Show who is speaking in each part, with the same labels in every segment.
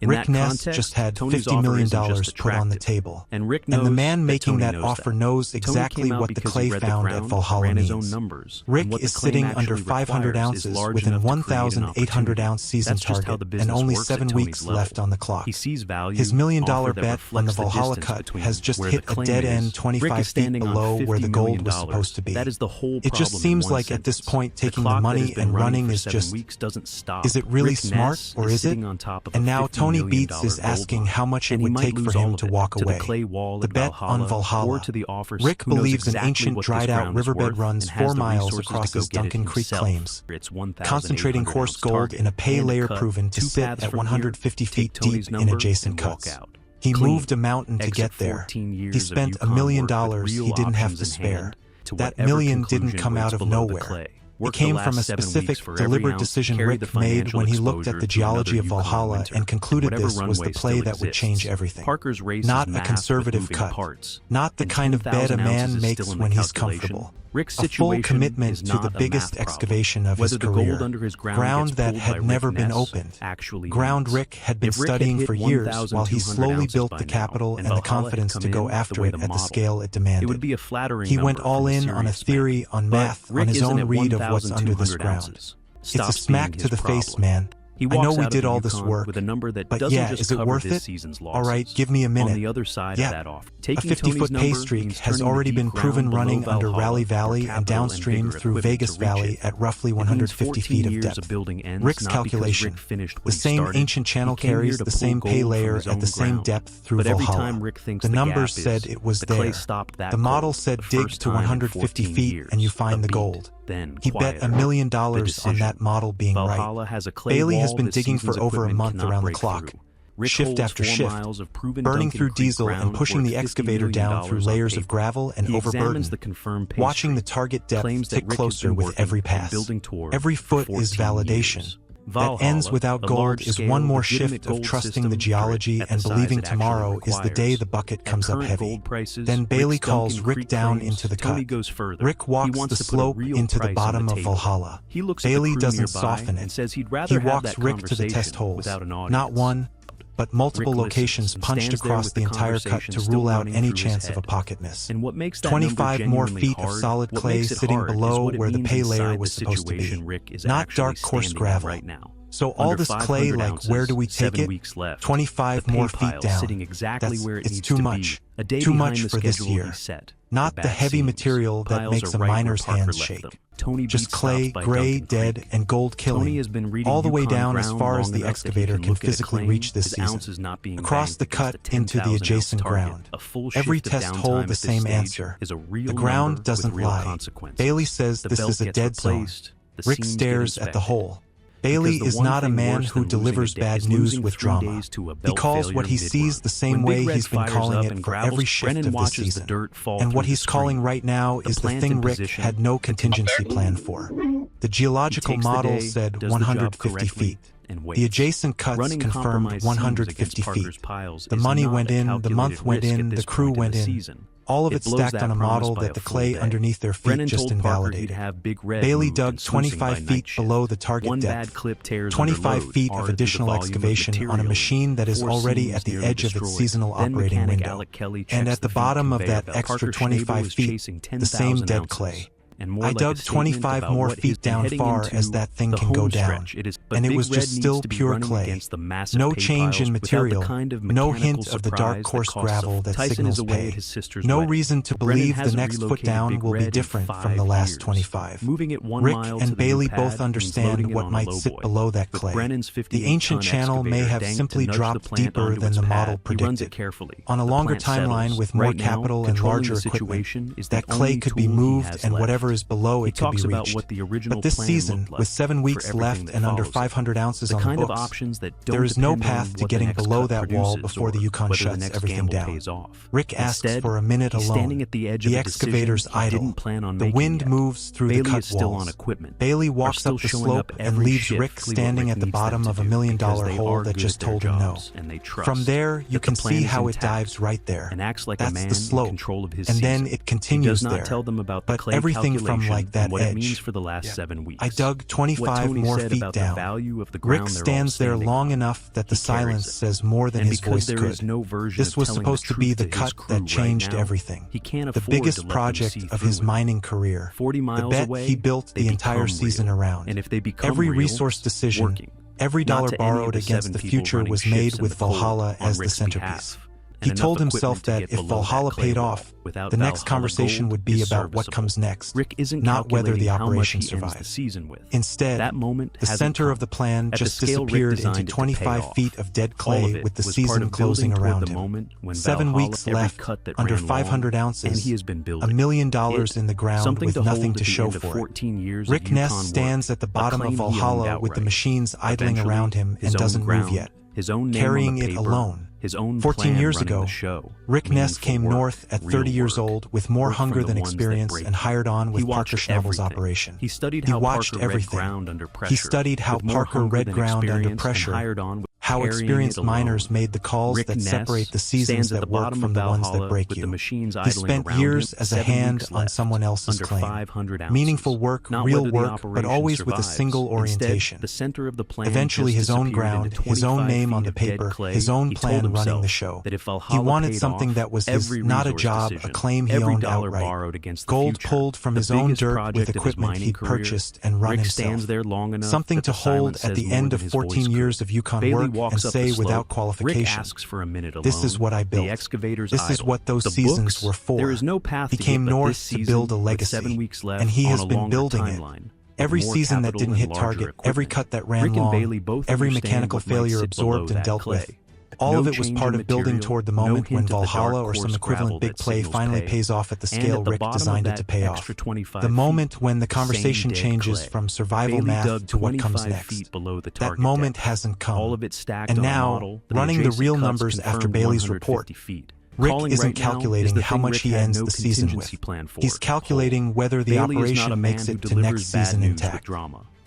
Speaker 1: Rick Ness just had $50 million put on the table, and the man making that offer knows exactly what the clay found at Valhalla means. Rick is sitting under 500 ounces with an 1,800-ounce season target and only 7 weeks left on the clock. His million-dollar bet on the Valhalla cut has just hit a dead end 25 feet below where the gold was supposed to be. It just seems like at this point taking the money and running is just, is it really smart or is it? And now Tony Beets is asking how much it would take for him to walk away. The bet on Valhalla. Rick believes an ancient dried-out riverbed runs 4 miles across his Duncan Creek claims, concentrating coarse gold in a pay layer proven to sit at 150 feet deep in adjacent cuts. He moved a mountain to get there. He spent $1 million he didn't have to spare. That million didn't come out of nowhere. It came from a specific, deliberate decision Rick made when he looked at the geology of Valhalla and concluded this was the play that would change everything. Not a conservative cut. Not the kind of bet a man makes when he's comfortable. A full commitment to the biggest excavation of his career. Ground that had never been opened. Ground Rick had been studying for years while he slowly built the capital and the confidence to go after it at the scale it demanded. He went all in on a theory, on math, on his own read of what's under this ground. It's a smack to the face, man. I know we did all this work, but yeah, is it worth it? All right, give me a minute. Yeah, a 50-foot pay streak has already been proven running under Raleigh Valley and downstream through Vegas Valley at roughly 150 feet of depth. Rick's calculation, the same ancient channel carries the same pay layer at the same depth through Valhalla. The numbers said it was there. The model said dig to 150 feet and you find the gold. He bet $1 million on that model being right. Bailey has been digging for over a month around the clock, shift after shift, burning through diesel and pushing the excavator down through layers of gravel and overburden, watching the target depth tick closer with every pass. Every foot is validation. That ends without gold is one more shift of trusting the geology and believing tomorrow is the day the bucket comes up heavy. Then Bailey calls Rick down into the cut. Rick walks the slope into the bottom of Valhalla. Bailey doesn't soften it. He walks Rick to the test holes. Not one, but multiple locations punched across the entire cut to rule out any chance of a pocket miss. 25 more feet of solid clay sitting below where the pay layer was supposed to be. Not dark coarse gravel. So all this clay, like where do we take it? 25 more feet down. It's too much. Too much for this year. Not the heavy material that makes a miner's hands shake. Just clay, gray, dead, and gold killing, all the way down as far as the excavator can physically reach this season. Across the cut into the adjacent ground. Every test hole the same answer. The ground doesn't lie. Bailey says this is a dead zone. Rick stares at the hole. Bailey is not a man who delivers bad news with drama. He calls what he sees the same way he's been calling it for every shift of this season. And what he's calling right now is the thing Rick had no contingency plan for. The geological model said 150 feet. The adjacent cuts confirmed 150 feet. The money went in, the month went in, the crew went in. All of it stacked on a model that the clay underneath their feet just invalidated. Bailey dug 25 feet below the target depth, 25 feet of additional excavation on a machine that is already at the edge of its seasonal operating window. And at the bottom of that extra 25 feet, the same dead clay. I dug 25 more feet down far as that thing can go down, and it was just still pure clay. No change in material, no hint of the dark coarse gravel that signals pay. No reason to believe the next foot down will be different from the last 25. Rick and Bailey both understand what might sit below that clay. The ancient channel may have simply dropped deeper than the model predicted. On a longer timeline with more capital and larger equipment, that clay could be moved and whatever is below it could be reached. But this season, with 7 weeks left and under 500 ounces on the books, there is no path to getting below that wall before the Yukon shuts everything down. Rick asks for a minute alone. The excavator's idle. The wind moves through the cut walls. Bailey walks up the slope and leaves Rick standing at the bottom of $1 million hole that just told him no. From there, you can see how it dives right there. That's the slope. And then it continues there. But everything from like that
Speaker 2: what
Speaker 1: edge.
Speaker 2: It means for the last 7 weeks.
Speaker 1: I dug 25 more feet down. Rick stands there long enough that the silence says more than his voice could. This was supposed to be the cut that changed everything. The biggest project of his mining career. The bet he built the entire season around. Every resource decision, every dollar borrowed against the future was made with Valhalla as the centerpiece. He told himself that if Valhalla paid off, the next conversation would be about what comes next, not whether the operation survives. Instead, the center of the plan just disappeared into 25 feet of dead clay with the season closing around him. 7 weeks left, under 500 ounces, $1 million in the ground with nothing to show for it. Rick Ness stands at the bottom of Valhalla with the machines idling around him and doesn't move yet, carrying it alone. 14 years ago, Rick Ness came north at 30 years old with more hunger than experience and hired on with Parker Schnabel's operation. He watched everything. He studied how Parker read ground under pressure, how experienced miners made the calls that separate the seasons that work from the ones that break you. He spent years as a hand on someone else's claim. Meaningful work, real work, but always with a single orientation. Eventually his own ground, his own name on the paper, his own plan running the show. He wanted something that was his, not a job, a claim he owned outright. Gold pulled from his own dirt with equipment he'd purchased and run himself. Something to hold at the end of 14 years of Yukon work and say without qualification, this is what I built. This is what those seasons were for. He came north to build a legacy, and he has been building it. Every season that didn't hit target, every cut that ran long, every mechanical failure absorbed and dealt with. All of it was part of building toward the moment when Valhalla or some equivalent big play finally pays off at the scale Rick designed it to pay off. The moment when the conversation changes from survival math to what comes next. That moment hasn't come. And now, running the real numbers after Bailey's report, Rick isn't calculating how much he ends the season with. He's calculating whether the operation makes it to next season intact.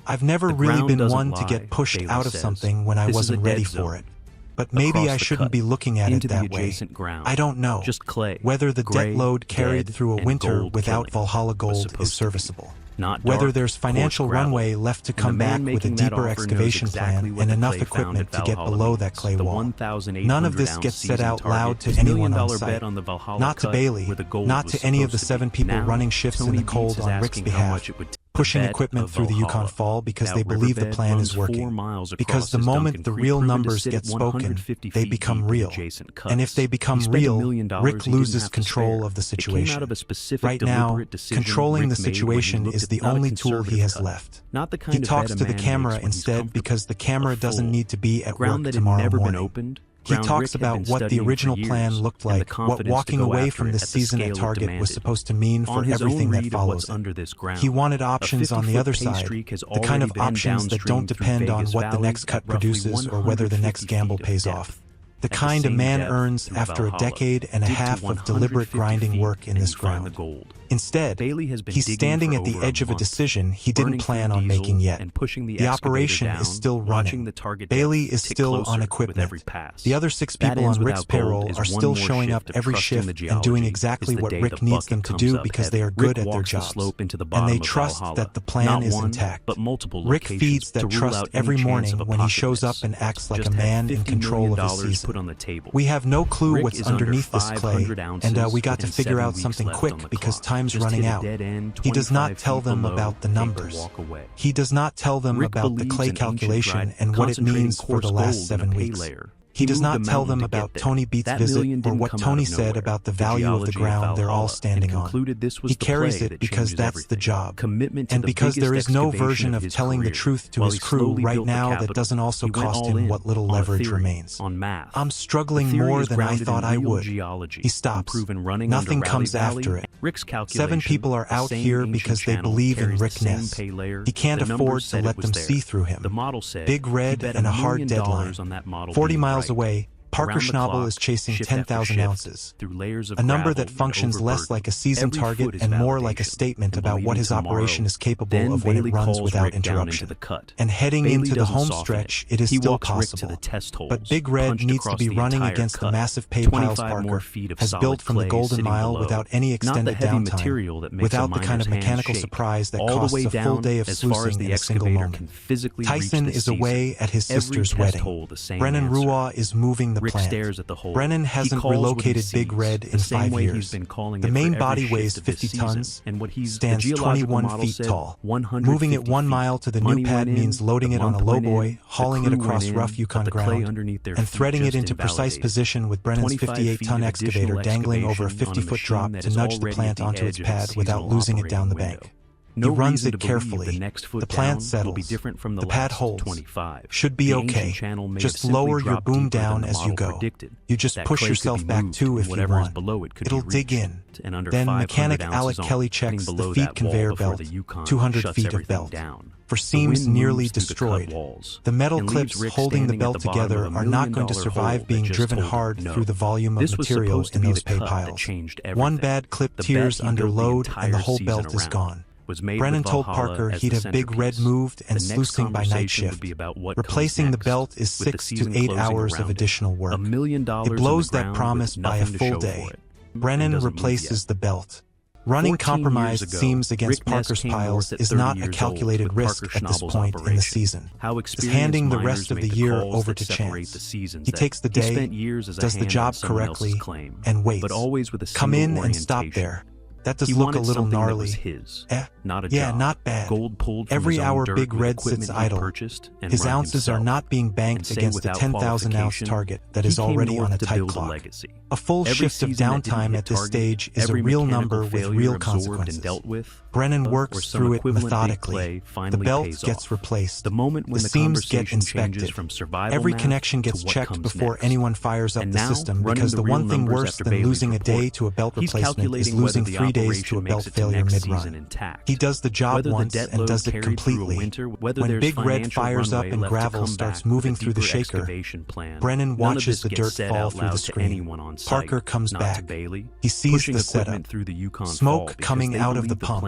Speaker 1: I've never really been one to get pushed out of something when I wasn't ready for it. But maybe I shouldn't be looking at it that way. I don't know whether the debt load carried through a winter without Valhalla gold is serviceable. Whether there's financial runway left to come back with a deeper excavation plan and enough equipment to get below that clay wall. None of this gets said out loud to anyone on site. Not to Bailey, not to any of the 7 people running shifts in the cold on Rick's behalf, pushing equipment through the Yukon Fall because they believe the plan is working. Because the moment the real numbers get spoken, they become real. And if they become real, Rick loses control of the situation. Right now, controlling the situation is the only tool he has left. He talks to the camera instead because the camera doesn't need to be at work tomorrow morning. He talks about what the original plan looked like, what walking away from this season at Target was supposed to mean for everything that follows it. He wanted options on the other side, the kind of options that don't depend on what the next cut produces or whether the next gamble pays off. The kind a man earns after a decade and a half of deliberate grinding work in this ground. Instead, he's standing at the edge of a decision he didn't plan on making yet. The operation is still running. Bailey is still on equipment. The other 6 people on Rick's payroll are still showing up every shift and doing exactly what Rick needs them to do because they are good at their jobs. And they trust that the plan is intact. Rick feeds that trust every morning when he shows up and acts like a man in control of his season. We have no clue what's underneath this clay, and we got to figure out something quick because time's running out. He does not tell them about the numbers. He does not tell them about the clay calculation and what it means for the last 7 weeks. He does not tell them about Tony Beets' visit or what Tony said about the value of the ground they're all standing on. He carries it because that's the job. And because there is no version of telling the truth to his crew right now that doesn't also cost him what little leverage remains. I'm struggling more than I thought I would. He stops. Nothing comes after it. 7 people are out here because they believe in Rick Ness. He can't afford to let them see through him. Big red and a hard deadline. 40 miles away, Parker Schnabel is chasing 10,000 ounces, a number that functions less like a season target and more like a statement about what his operation is capable of when it runs without interruption. And heading into the home stretch, it is still possible. But Big Red needs to be running against the massive pay piles Parker has built from the Golden Mile without any extended downtime, without the kind of mechanical surprise that costs a full day of sluicing in a single moment. Tyson is away at his sister's wedding. Brennan Ruah is moving the plant. Brennan hasn't relocated Big Red in 5 years. The main body weighs 50 tons, stands 21 feet tall. Moving it 1 mile to the new pad means loading it on a lowboy, hauling it across rough Yukon ground, and threading it into precise position with Brennan's 58-ton excavator dangling over a 50-foot drop to nudge the plant onto its pad without losing it down the bank. He runs it carefully. The plant settles. The pad holds. Should be okay. Just lower your boom down as you go. You just push yourself back too if you want. It'll dig in. Then mechanic Alec Kelly checks the feet conveyor belt, 200 feet of belt, for seams nearly destroyed. The metal clips holding the belt together are not going to survive being driven hard through the volume of material in those pay piles. One bad clip tears under load and the whole belt is gone. Brennan told Parker he'd have Big Red moved and sluicing by night shift. Replacing the belt is 6 to 8 hours of additional work. It blows that promise by a full day. Brennan replaces the belt. Running compromised seams against Parker's piles is not a calculated risk at this point in the season. It's handing the rest of the year over to chance. He takes the day, does the job correctly, and waits. Come in and stop there. That does look a little gnarly. Yeah, not bad. Every hour Big Red sits idle. His ounces are not being banked against a 10,000-ounce target that is already on a tight clock. A full shift of downtime at this stage is a real number with real consequences. Brennan works through it methodically. The belt gets replaced. The seams get inspected. Every connection gets checked before anyone fires up the system, because the one thing worse than losing a day to a belt replacement is losing 3 days to a belt failure mid-run. He does the job once and does it completely. When Big Red fires up and gravel starts moving through the shaker, Brennan watches the dirt fall through the screen. Parker comes back. He sees the setup. Smoke coming out of the pump.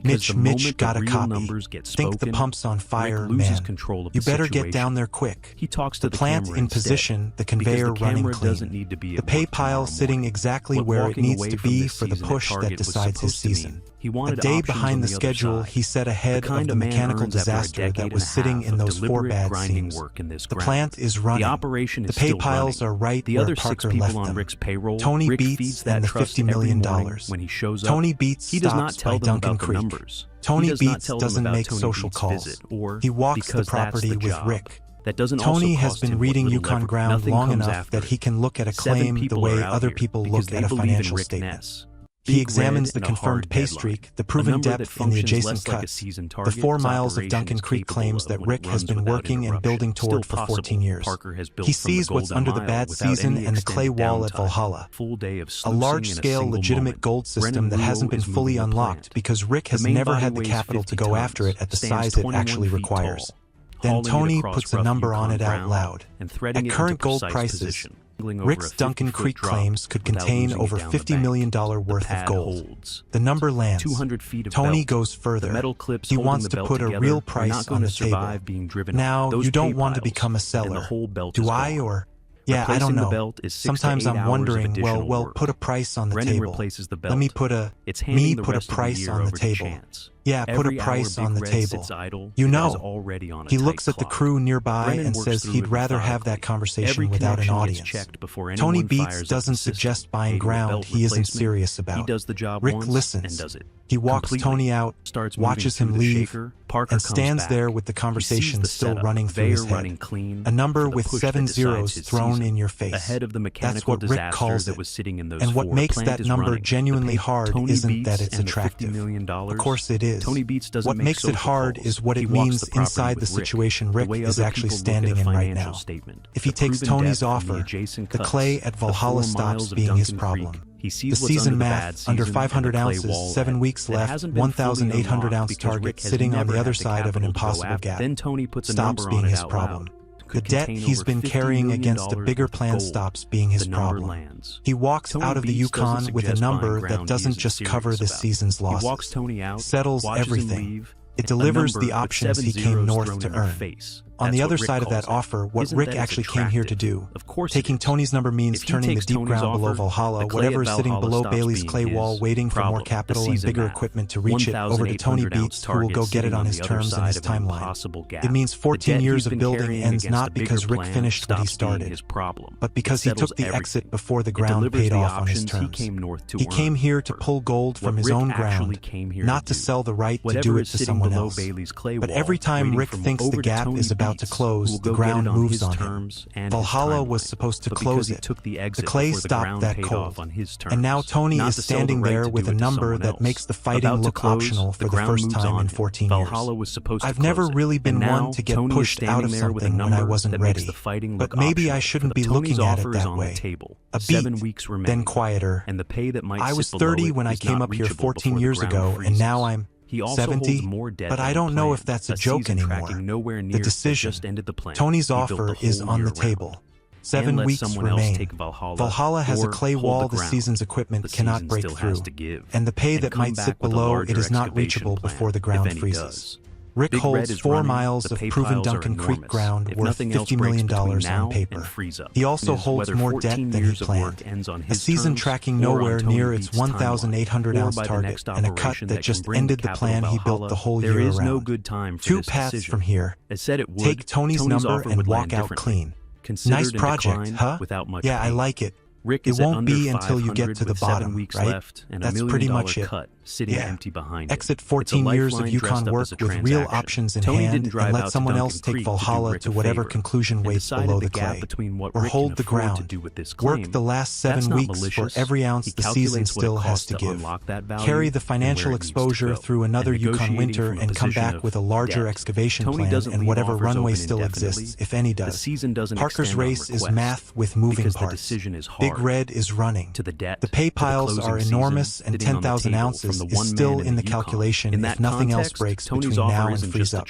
Speaker 1: Mitch got a copy. Think the pump's on fire, man. You better get down there quick. The plant in position, the conveyor running clean. The pay pile sitting exactly where it needs to be for the push that decides his season. A day behind the schedule, he set ahead of the mechanical disaster that was sitting in those 4 bad seams. The plant is running. The pay piles are right where Parker left them. Tony Beets and the $50 million. Tony Beets stops by Duncan Creek. Tony Beets doesn't make social calls. He walks the property with Rick. Tony has been reading Yukon ground long enough that he can look at a claim the way other people look at a financial statement. He examines the confirmed pay streak, the proven depth in the adjacent cuts, the 4 miles of Duncan Creek claims that Rick has been working and building toward for 14 years. He sees what's under the bad season and the clay wall at Valhalla, a large-scale legitimate gold system that hasn't been fully unlocked because Rick has never had the capital to go after it at the size it actually requires. Then Tony puts a number on it out loud. At current gold prices, Rick's Duncan Creek claims could contain over $50 million worth of gold. The number lands. Tony goes further. He wants to put a real price on the table. Now, you don't want to become a seller. Do I, or... Yeah, I don't know. Sometimes I'm wondering, well, put a price on the table. Let me put a price on the table. Yeah, put a price on the table. You know, he looks at the crew nearby and says he'd rather have that conversation without an audience. Tony Beets doesn't suggest buying ground he isn't serious about. Rick listens. He walks Tony out, watches him leave, and stands there with the conversation still running through his head. A number with 7 zeros thrown in your face. That's what Rick calls it. And what makes that number genuinely hard isn't that it's attractive. Of course it is. What makes it hard is what it means inside the situation Rick is actually standing in right now. If he takes Tony's offer, the clay at Valhalla stops being his problem. The season math, under 500 ounces, 7 weeks left, 1,800-ounce target sitting on the other side of an impossible gap, stops being his problem. The debt he's been carrying against a bigger plan stops being his problem. He walks out of the Yukon with a number that doesn't just cover this season's losses. Settles everything. It delivers the options he came north to earn. On the other side of that offer, what Rick actually came here to do. Taking Tony's number means turning the deep ground below Valhalla, whatever is sitting below Bailey's clay wall, waiting for more capital and bigger equipment to reach it, over to Tony Beets, who will go get it on his terms and his timeline. It means 14 years of building ends not because Rick finished what he started, but because he took the exit before the ground paid off on his terms. He came here to pull gold from his own ground, not to sell the right to do it to someone else. But every time Rick thinks the gap is about to close, the ground moves on him. Valhalla was supposed to close it. The clay stopped that cold. And now Tony is standing there with a number that makes the fighting look optional for the first time in 14 years. I've never really been one to get pushed out of something when I wasn't ready, but maybe I shouldn't be looking at it that way. A beat, then quieter. I was 30 when I came up here 14 years ago, and now I'm 70, but I don't know if that's a joke anymore. The decision, Tony's offer is on the table. 7 weeks remain. Valhalla has a clay wall the season's equipment cannot break through, and the pay that might sit below it is not reachable before the ground freezes. Rick holds 4 miles of proven Duncan Creek ground worth $50 million on paper. He also holds more debt than he planned. A season tracking nowhere near its 1,800-ounce target, and a cut that just ended the plan he built the whole year around. 2 paths from here. Take Tony's number and walk out clean. Nice project, huh? Yeah, I like it. It won't be until you get to the bottom, right? That's pretty much it. Yeah. Exit 14 years of Yukon work with real options in hand and let someone else take Valhalla to whatever conclusion waits below the clay. Or hold the ground. Work the last 7 weeks for every ounce the season still has to give. Carry the financial exposure through another Yukon winter and come back with a larger excavation plan and whatever runway still exists, if any does. Parker's race is math with moving parts. Big Red is running. The pay piles are enormous, and 10,000 ounces is still in the calculation if nothing else breaks between now and freeze up.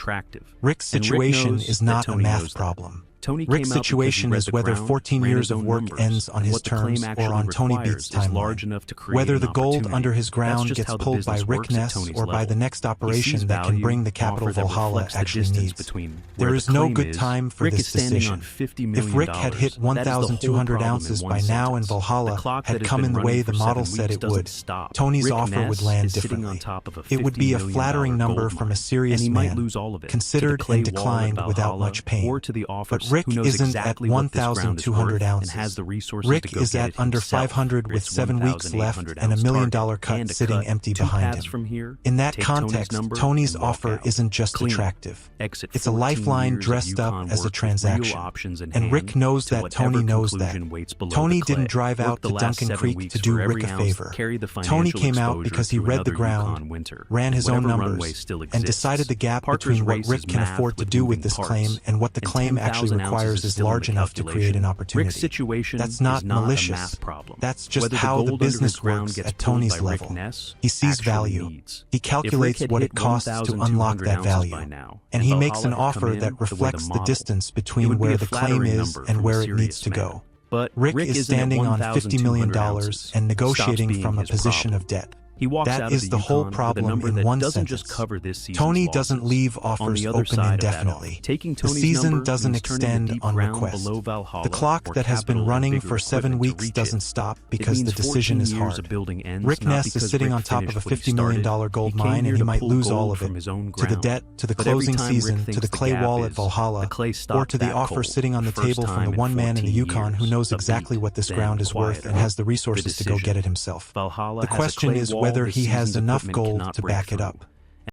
Speaker 1: Rick's situation is not a math problem. Rick's situation is whether 14 years of work ends on his terms or on Tony Beets' timeline. Whether the gold under his ground gets pulled by Rick Ness or by the next operation that can bring the capital Valhalla actually needs. There is no good time for this decision. If Rick had hit 1,200 ounces by now and Valhalla had come in the way the model said it would, Tony's offer would land differently. It would be a flattering number from a serious man, considered and declined without much pain. But Rick isn't at 1,200 ounces. Rick is at under 500 with 7 weeks left and $1 million cut sitting empty behind him. In that context, Tony's offer isn't just attractive. It's a lifeline dressed up as a transaction. And Rick knows that Tony knows that. Tony didn't drive out to Duncan Creek to do Rick a favor. Tony came out because he read the ground, ran his own numbers, and decided the gap between what Rick can afford to do with this claim and what the claim actually requires is large enough to create an opportunity. That's not malicious. That's just how the business works at Tony's level. He sees value. He calculates what it costs to unlock that value. And he makes an offer that reflects the distance between where the claim is and where it needs to go. Rick is standing on $50 million and negotiating from a position of debt. That is the whole problem in one sentence. Tony doesn't leave offers open indefinitely. The season doesn't extend on request. The clock that has been running for 7 weeks doesn't stop because the decision is hard. Rick Ness is sitting on top of a $50 million gold mine and he might lose all of it. To the debt, to the closing season, to the clay wall at Valhalla, or to the offer sitting on the table from the one man in the Yukon who knows exactly what this ground is worth and has the resources to go get it himself. The question is whether he has enough gold to back it up.